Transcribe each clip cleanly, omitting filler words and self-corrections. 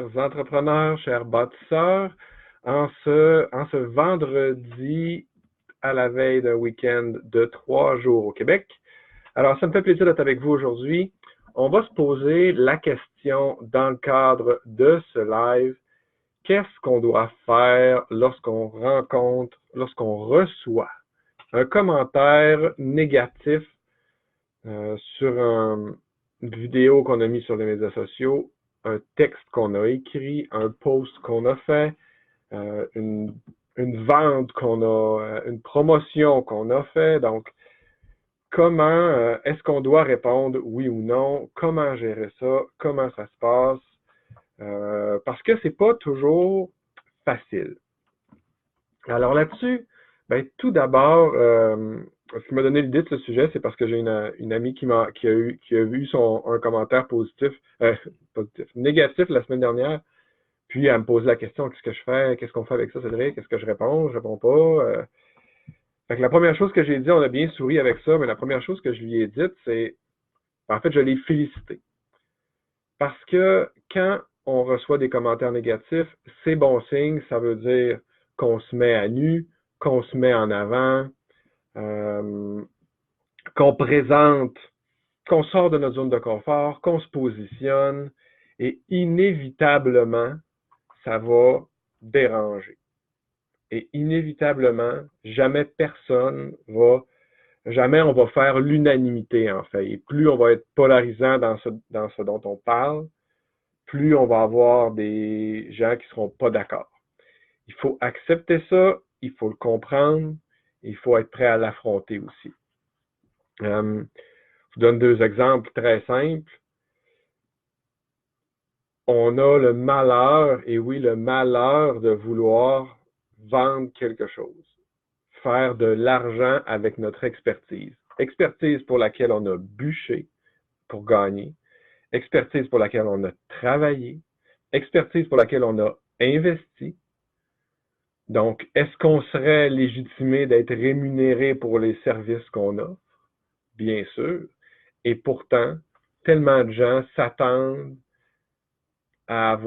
chers entrepreneurs, chers bâtisseurs, en ce vendredi à la veille d'un week-end de 3 jours au Québec. Alors, ça me fait plaisir d'être avec vous aujourd'hui. On va se poser la question dans le cadre de ce live. Qu'est-ce qu'on doit faire lorsqu'on reçoit un commentaire négatif sur une vidéo qu'on a mis sur les médias sociaux, un texte qu'on a écrit, un post qu'on a fait, une vente qu'on a, une promotion qu'on a fait. Donc, comment est-ce qu'on doit répondre oui ou non? Comment gérer ça? Comment ça se passe? Parce que c'est pas toujours facile. Alors là-dessus, ben, tout d'abord, ce qui m'a donné l'idée de ce sujet, c'est parce que j'ai une amie qui a vu un commentaire positif, négatif la semaine dernière. Puis elle me pose la question, qu'est-ce que je fais? Qu'est-ce qu'on fait avec ça, Cédric? Qu'est-ce que je réponds? Je réponds pas. Fait que la première chose que j'ai dit, on a bien souri avec ça, mais la première chose que je lui ai dite, c'est, en fait, je l'ai félicité. Parce que quand on reçoit des commentaires négatifs, c'est bon signe, ça veut dire qu'on se met à nu, qu'on se met en avant, qu'on présente, qu'on sort de notre zone de confort, qu'on se positionne, et inévitablement, ça va déranger. Et inévitablement, jamais on va faire l'unanimité, en fait. Et plus on va être polarisant dans ce dont on parle, plus on va avoir des gens qui ne seront pas d'accord. Il faut accepter ça, il faut le comprendre, il faut être prêt à l'affronter aussi. Je vous donne 2 exemples très simples. On a le malheur, et oui, le malheur de vouloir vendre quelque chose, faire de l'argent avec notre expertise. Expertise pour laquelle on a bûché pour gagner, expertise pour laquelle on a travaillé, expertise pour laquelle on a investi. Donc, est-ce qu'on serait légitimé d'être rémunéré pour les services qu'on offre? Bien sûr. Et pourtant, tellement de gens s'attendent à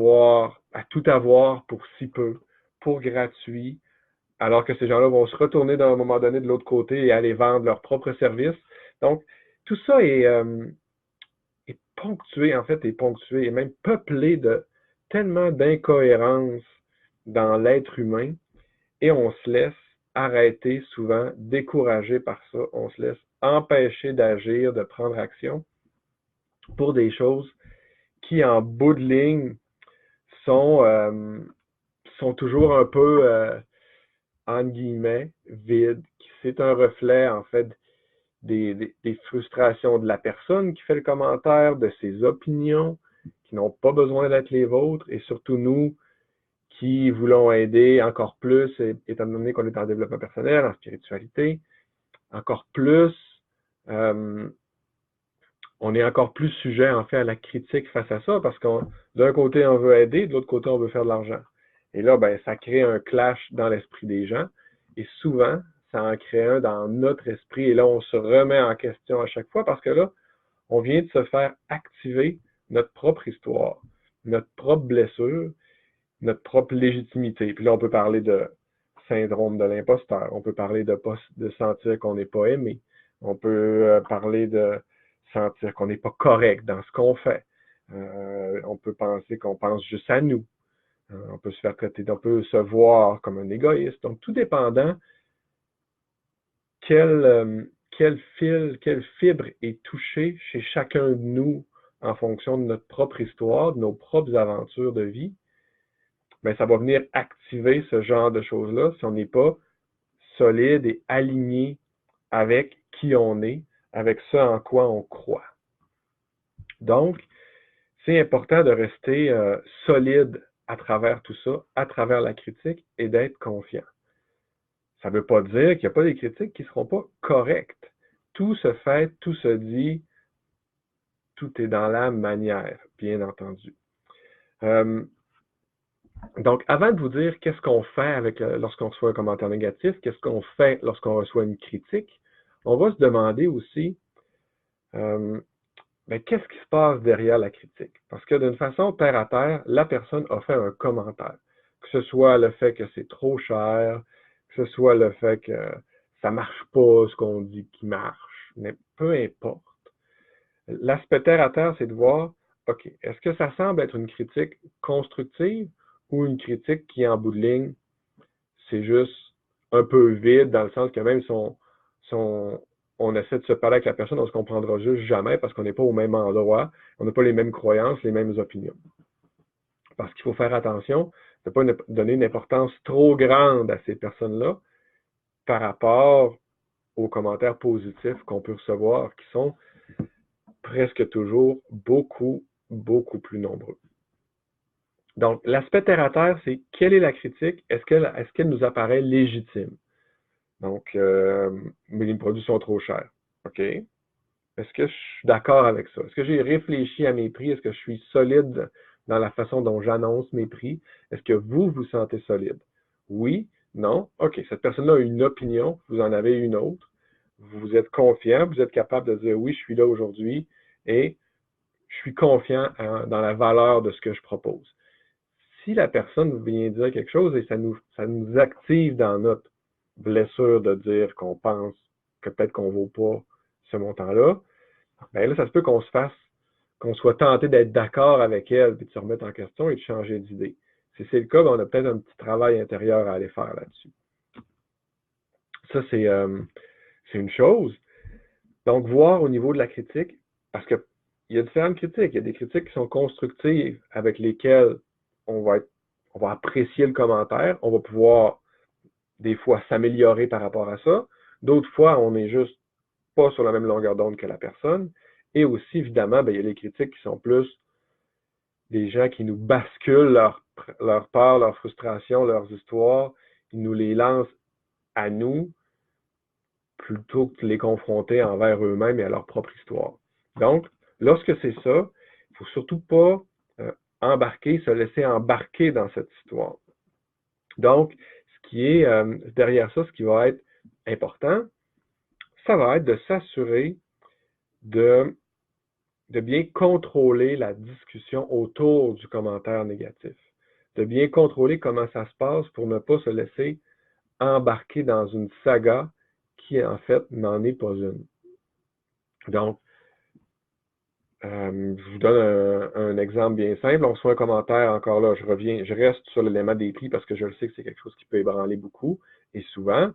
tout avoir pour si peu, pour gratuit, alors que ces gens-là vont se retourner à un moment donné de l'autre côté et aller vendre leurs propres services. Donc, tout ça est ponctué, en fait, et même peuplé de tellement d'incohérences dans l'être humain, et on se laisse arrêter souvent, découragé par ça, on se laisse empêcher d'agir, de prendre action pour des choses qui, en bout de ligne, sont toujours un peu, entre guillemets, vides. C'est un reflet, en fait, des frustrations de la personne qui fait le commentaire, de ses opinions, qui n'ont pas besoin d'être les vôtres, et surtout nous, qui voulons aider encore plus, étant donné qu'on est en développement personnel, en spiritualité, encore plus, on est encore plus sujet, en fait, à la critique face à ça, parce que d'un côté, on veut aider, de l'autre côté, on veut faire de l'argent. Et là, ben, ça crée un clash dans l'esprit des gens, et souvent, ça en crée un dans notre esprit, et là, on se remet en question à chaque fois, parce que là, on vient de se faire activer notre propre histoire, notre propre blessure, notre propre légitimité. Puis là, on peut parler de syndrome de l'imposteur, on peut parler de sentir qu'on n'est pas aimé, on peut parler de sentir qu'on n'est pas correct dans ce qu'on fait. On peut penser qu'on pense juste à nous. On peut se faire traiter, on peut se voir comme un égoïste. Donc, tout dépendant quelle fibre est touchée chez chacun de nous en fonction de notre propre histoire, de nos propres aventures de vie, ben, ça va venir activer ce genre de choses-là si on n'est pas solide et aligné avec qui on est, avec ce en quoi on croit. Donc, c'est important de rester solide à travers tout ça, à travers la critique, et d'être confiant. Ça ne veut pas dire qu'il n'y a pas des critiques qui ne seront pas correctes. Tout se fait, tout se dit, tout est dans la manière, bien entendu. Donc, avant de vous dire qu'est-ce qu'on fait lorsqu'on reçoit un commentaire négatif, qu'est-ce qu'on fait lorsqu'on reçoit une critique, on va se demander aussi mais qu'est-ce qui se passe derrière la critique? Parce que d'une façon terre à terre, la personne a fait un commentaire. Que ce soit le fait que c'est trop cher, que ce soit le fait que ça marche pas, ce qu'on dit qui marche, mais peu importe. L'aspect terre à terre, c'est de voir, OK, est-ce que ça semble être une critique constructive ou une critique qui, en bout de ligne, c'est juste un peu vide, dans le sens que même si on essaie de se parler avec la personne, on ne se comprendra juste jamais parce qu'on n'est pas au même endroit, on n'a pas les mêmes croyances, les mêmes opinions. Parce qu'il faut faire attention de ne pas donner une importance trop grande à ces personnes-là par rapport aux commentaires positifs qu'on peut recevoir, qui sont presque toujours beaucoup, beaucoup plus nombreux. Donc, l'aspect terre à terre, c'est quelle est la critique? Est-ce qu'elle nous apparaît légitime? Donc, mes produits sont trop chers. OK. Est-ce que je suis d'accord avec ça? Est-ce que j'ai réfléchi à mes prix? Est-ce que je suis solide dans la façon dont j'annonce mes prix? Est-ce que vous vous sentez solide? Oui? Non? OK. Cette personne-là a une opinion, vous en avez une autre. Vous êtes confiant, vous êtes capable de dire oui, je suis là aujourd'hui et je suis confiant dans la valeur de ce que je propose. Si la personne vient dire quelque chose et ça nous active dans notre blessure de dire qu'on pense que peut-être qu'on ne vaut pas ce montant-là, ben là, ça se peut qu'on soit tenté d'être d'accord avec elle, puis de se remettre en question et de changer d'idée. Si c'est le cas, ben on a peut-être un petit travail intérieur à aller faire là-dessus. Ça, c'est une chose. Donc, voir au niveau de la critique, parce qu'il y a différentes critiques. Il y a des critiques qui sont constructives, avec lesquelles on va apprécier le commentaire, on va pouvoir des fois s'améliorer par rapport à ça. D'autres fois, on n'est juste pas sur la même longueur d'onde que la personne. Et aussi, évidemment, ben, il y a les critiques qui sont plus des gens qui nous basculent leur peur, leur frustration, leurs histoires. Ils nous les lancent à nous plutôt que de les confronter envers eux-mêmes et à leur propre histoire. Donc, lorsque c'est ça, il ne faut surtout pas se laisser embarquer dans cette histoire. Donc, ce qui est derrière ça, ce qui va être important, ça va être de s'assurer de bien contrôler la discussion autour du commentaire négatif, de bien contrôler comment ça se passe pour ne pas se laisser embarquer dans une saga qui, en fait, n'en est pas une. Donc, je vous donne un exemple bien simple. On reçoit un commentaire, encore là, je reste sur l'élément des prix parce que je le sais que c'est quelque chose qui peut ébranler beaucoup et souvent.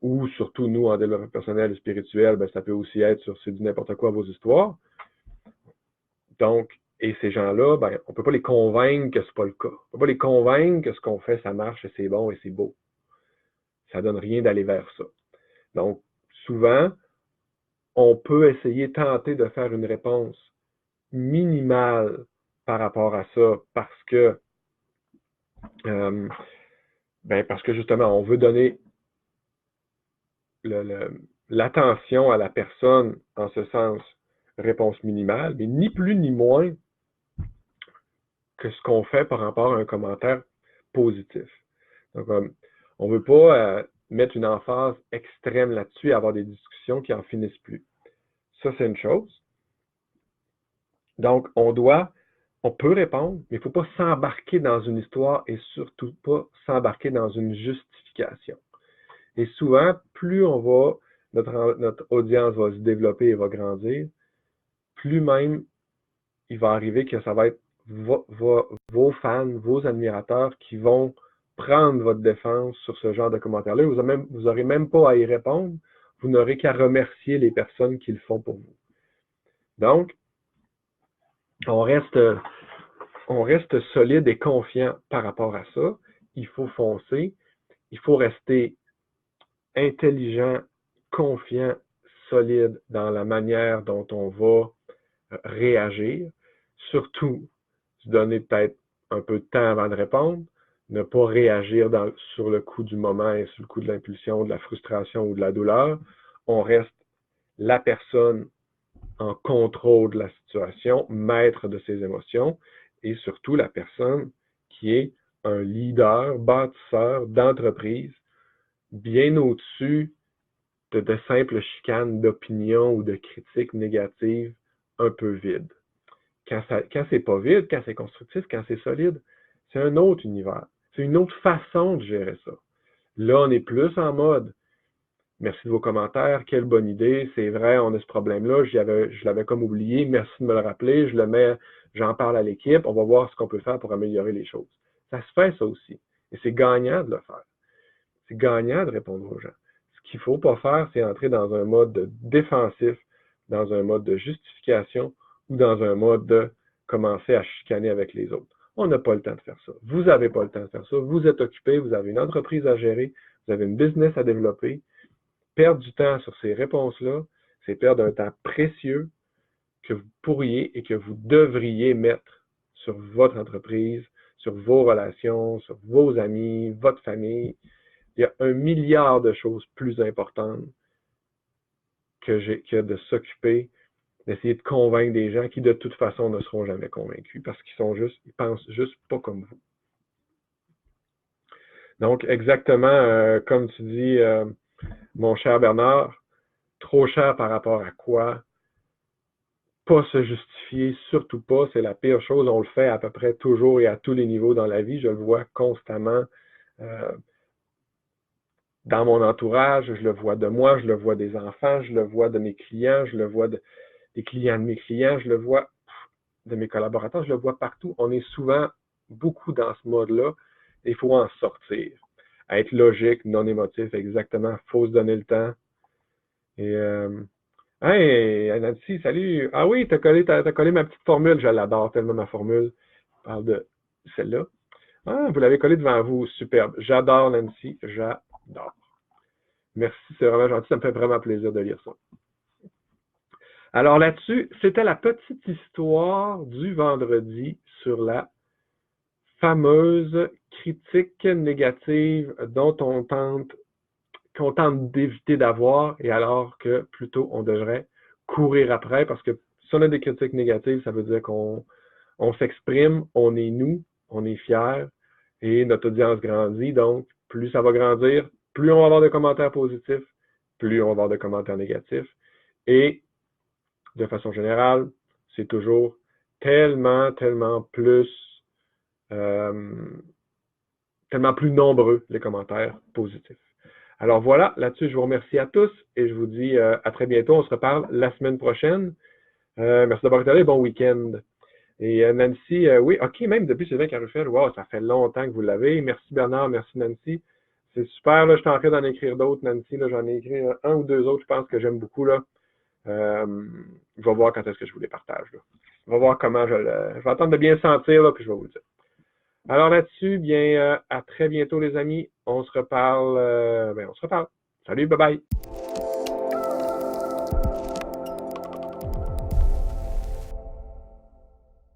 Ou surtout, nous, en développement personnel et spirituel, ben, ça peut aussi être sur c'est du n'importe quoi vos histoires. Donc, et ces gens-là, ben, on ne peut pas les convaincre que ce n'est pas le cas. On ne peut pas les convaincre que ce qu'on fait, ça marche et c'est bon et c'est beau. Ça ne donne rien d'aller vers ça. Donc, souvent, on peut essayer, tenter de faire une réponse minimale par rapport à ça parce que justement, on veut donner l'attention à la personne, en ce sens, réponse minimale, mais ni plus ni moins que ce qu'on fait par rapport à un commentaire positif. Donc, on ne veut pas mettre une emphase extrême là-dessus et avoir des discussions qui n'en finissent plus. Ça, c'est une chose. Donc, on peut répondre, mais il ne faut pas s'embarquer dans une histoire et surtout pas s'embarquer dans une justification. Et souvent, plus notre audience va se développer et va grandir, plus même il va arriver que ça va être vos fans, vos admirateurs qui vont prendre votre défense sur ce genre de commentaires-là. Vous n'aurez même pas à y répondre. Vous n'aurez qu'à remercier les personnes qui le font pour vous. Donc, on reste solide et confiant par rapport à ça. Il faut foncer. Il faut rester intelligent, confiant, solide dans la manière dont on va réagir. Surtout, se donner peut-être un peu de temps avant de répondre, ne pas réagir sur le coup du moment et sur le coup de l'impulsion, de la frustration ou de la douleur. On reste la personne en contrôle de la situation, maître de ses émotions, et surtout la personne qui est un leader, bâtisseur d'entreprise, bien au-dessus de simples chicanes d'opinion ou de critiques négatives un peu vide. Quand c'est pas vide, quand c'est constructif, quand c'est solide, c'est un autre univers. C'est une autre façon de gérer ça. Là, on est plus en mode merci de vos commentaires, quelle bonne idée, c'est vrai, on a ce problème-là, je l'avais comme oublié, merci de me le rappeler, j'en parle à l'équipe, on va voir ce qu'on peut faire pour améliorer les choses. Ça se fait, ça aussi. Et c'est gagnant de le faire. C'est gagnant de répondre aux gens. Ce qu'il ne faut pas faire, c'est entrer dans un mode défensif, dans un mode de justification ou dans un mode de commencer à chicaner avec les autres. On n'a pas le temps de faire ça. Vous n'avez pas le temps de faire ça. Vous êtes occupé, vous avez une entreprise à gérer, vous avez une business à développer. Perdre du temps sur ces réponses-là, c'est perdre un temps précieux que vous pourriez et que vous devriez mettre sur votre entreprise, sur vos relations, sur vos amis, votre famille. Il y a 1 milliard de choses plus importantes que de s'occuper, d'essayer de convaincre des gens qui, de toute façon, ne seront jamais convaincus parce ils pensent juste pas comme vous. Donc, exactement, comme tu dis, mon cher Bernard, trop cher par rapport à quoi? Pas se justifier, surtout pas, c'est la pire chose. On le fait à peu près toujours et à tous les niveaux dans la vie. Je le vois constamment dans mon entourage, je le vois de moi, je le vois des enfants, je le vois de mes clients, je le vois des clients de mes clients, je le vois de mes collaborateurs, je le vois partout. On est souvent beaucoup dans ce mode-là et il faut en sortir. Être logique, non émotif, exactement. Il faut se donner le temps. Et hey, Nancy, salut! Ah oui, t'as collé ma petite formule, je l'adore tellement ma formule. Je parle de celle-là. Ah, vous l'avez collée devant vous, superbe. J'adore Nancy, j'adore. Merci, c'est vraiment gentil, ça me fait vraiment plaisir de lire ça. Alors là-dessus, c'était la petite histoire du vendredi sur la fameuse critique négative qu'on tente d'éviter d'avoir, et alors que plutôt on devrait courir après, parce que si on a des critiques négatives, ça veut dire qu'on s'exprime, on est nous, on est fiers, et notre audience grandit, donc plus ça va grandir, plus on va avoir de commentaires positifs, plus on va avoir de commentaires négatifs, et de façon générale, c'est toujours tellement plus nombreux les commentaires positifs. Alors voilà, là-dessus, je vous remercie à tous et je vous dis à très bientôt. On se reparle la semaine prochaine. Merci d'avoir été là. Bon week-end. Et Nancy, oui, OK, même depuis Sylvain Carufel, wow, ça fait longtemps que vous l'avez. Merci Bernard, merci Nancy. C'est super, là, je suis en train d'en écrire d'autres, Nancy. Là, j'en ai écrit un ou deux autres, je pense que j'aime beaucoup. Là. Je vais voir quand est-ce que je vous les partage. Là. On va voir comment je vais attendre de bien sentir, là, puis je vais vous le dire. Alors là-dessus, bien, à très bientôt, les amis. On se reparle. On se reparle. Salut, bye bye.